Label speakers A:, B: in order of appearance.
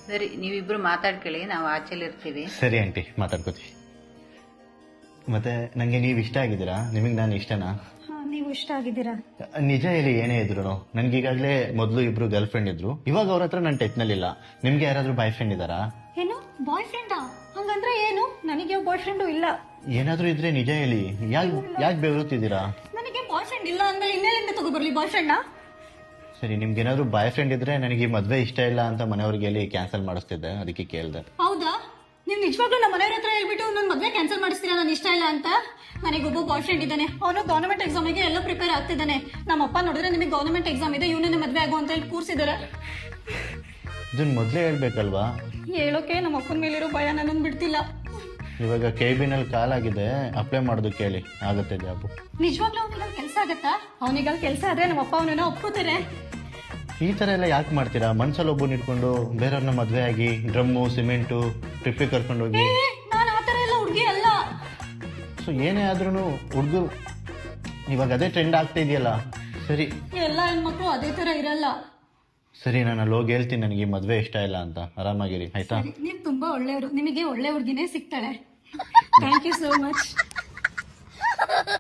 A: ಸರಿ, ನೀವಿಬ್ರು ಮಾತಾಡ್ಕೊಳ್ಳಿ, ನಾವು ಆಚೆಲಿ ಇರ್ತೀವಿ.
B: ಸರಿ ಆಂಟಿ, ಮಾತಾಡ್ಕೋತೀವಿ. ಮತ್ತೆ ನಂಗೆ ನೀವು ಇಷ್ಟ ಆಗಿದ್ದೀರಾ? ನಿಮಗೆ ನಾನು ಇಷ್ಟನಾ?
C: ನೀವು ಇಷ್ಟ ಆಗಿದ್ದೀರಾ?
B: ನಿಜ ಹೇಳಿ, ಏನೇ ಇದ್ರು ನನ್ಗೀಗಾಗಲೇ ಮೊದಲು ಇಬ್ರು ಗರ್ಲ್ ಫ್ರೆಂಡ್ ಇದ್ರು. ಇವಾಗ ಅವ್ರ ಹತ್ರ ನನ್ನ ಟಚ್ ನಲ್ಲಿಲ್ಲ. ನಿಮ್ಗೆ ಯಾರಾದ್ರೂ ಬಾಯ್ ಫ್ರೆಂಡ್ ಇದಾರಾ?
C: ಏನು ಬಾಯ್ ಫ್ರೆಂಡಾ? ಹಂಗಂದ್ರೆ ಏನು? ನನಗೆ ಬಾಯ್ ಫ್ರೆಂಡು ಇಲ್ಲ.
B: ಏನಾದ್ರೂ ಇದ್ರೆ ನಿಜ ಹೇಳಿ, ಯಾಕೆ ಬೆವರುತ್ತಿದ್ದೀರಾ?
C: ನನಗೆ ಬಾಯ್ ಫ್ರೆಂಡ್ ಇಲ್ಲ ಅಂದ್ರೆ ಇನ್ನೆಲ್ಲಿಂದ ತಗೋಬರ್ಲಿ ಬಾಯ್ ಫ್ರೆಂಡ್?
B: ಸರಿ, ನಿಮ್ಗೆ ಏನಾದ್ರು ಬಾಯ್ ಫ್ರೆಂಡ್ ಇದ್ರೆ ನನಗೆ ಈ ಮದ್ವೆ ಇಷ್ಟ ಇಲ್ಲ ಅಂತ ಮನೆಯವ್ರಿಗೆ ಹೇಳಿ ಕ್ಯಾನ್ಸಲ್ ಮಾಡಿಸ್ತಿದ್ದೆ, ಅದಕ್ಕೆ ಕೇಳ್ದೆ.
C: ಹೌದಾ? ನೀವು ನಿಜವಾಗ್ಲೂ ನಮ್ಮ ಮನೆಯವ್ರ ಹತ್ರ ಹೇಳ್ಬಿಟ್ಟು ನನ್ನ ಮದ್ವೆ ಕ್ಯಾನ್ಸಲ್ ಮಾಡಿಸ್ತೀರಾ ನಾನು ಇಷ್ಟ ಇಲ್ಲ ಅಂತ? ನನಗೊಬ್ಬ ಬಾಯ್ ಫ್ರೆಂಡ್ ಇದ್ದಾನೆ, ಅವನು ಗವರ್ನಮೆಂಟ್ ಎಕ್ಸಾಮಿಗೆ ಎಲ್ಲ ಪ್ರಿಪೇರ್ ಆಗ್ತಿದ್ದಾನೆ. ನಮ್ಮಪ್ಪ ನೋಡಿದ್ರೆ ನಿಮಗೆ ಗವರ್ನಮೆಂಟ್ ಎಕ್ಸಾಮ್ ಇದೆ, ಇವನೇ ಮದ್ವೆ ಆಗು ಅಂತ ಹೇಳಿ ಕೂರ್ಸಿದ್ದಾರೆ.
B: ಇದನ್ನ ಮೊದ್ಲೇ ಹೇಳ್ಬೇಕಲ್ವಾ?
C: ಹೇಳೋಕೆ ನಮ್ಮ ಅಪ್ಪನ ಮೇಲಿರೋ ಭಯ ನನ್ನನ್ನು ಬಿಡ್ತಿಲ್ಲ.
B: ಇವಾಗ KBನಲ್ಲಿ ಕಾಲಾಗಿದೆ, ಅಪ್ಲೈ ಮಾಡೋದು ಕೇಳಿ, ಆಗುತ್ತೆ ಜಾಬು.
C: ನಿಜವಾಗ್ಲೂ ಅವನಿಗೆ ಕೆಲಸ ಆಗತ್ತಾ? ಅವನಿಗೆ ಕೆಲಸ ಆದ್ರೆ ನಮ್ಮ ಅಪ್ಪ ಅವನನ್ನ ಒಪ್ಕೋತಾರೆ.
B: ಈ ತರ ಎಲ್ಲ ಯಾಕೆ ಮಾಡ್ತೀರಾ? ಮನ್ಸಲ್ಲಿ ಒಬ್ಬನ ಇಟ್ಕೊಂಡು ಬೇರೆಯವ್ರನ್ನ ಮದ್ವೆ ಆಗಿ ಡ್ರಮ್ಮು ಸಿಮೆಂಟು ಟ್ರಿಪ್ಪಿಗೆ ಕರ್ಕೊಂಡು ಹೋಗಿ.
C: ನಾನು ಆತರ ಎಲ್ಲ ಹುಡುಗಿ ಅಲ್ಲ.
B: ಸೊ ಏನೇ ಆದ್ರೂ ಹುಡುಗರು ಇವಾಗ ಅದೇ ಟ್ರೆಂಡ್ ಆಗ್ತಾ ಇದೆಯಲ್ಲ. ಸರಿ,
C: ಎಲ್ಲ ಹೆಣ್ಮಕ್ಳು ಅದೇ ತರ ಇರಲ್ಲ.
B: ಸರಿ, ನಾನು ಅಲ್ಲಿ ಹೋಗಿ ಹೇಳ್ತೀನಿ ನನಗೆ ಈ ಮದ್ವೆ ಇಷ್ಟ ಇಲ್ಲ ಅಂತ. ಆರಾಮಾಗಿರಿ, ಆಯ್ತಾ?
C: ನೀವು ತುಂಬಾ ಒಳ್ಳೆಯವರು, ನಿಮಗೆ ಒಳ್ಳೆ ಹುಡುಗಿನೇ ಸಿಗ್ತಾಳೆ. Thank you so much.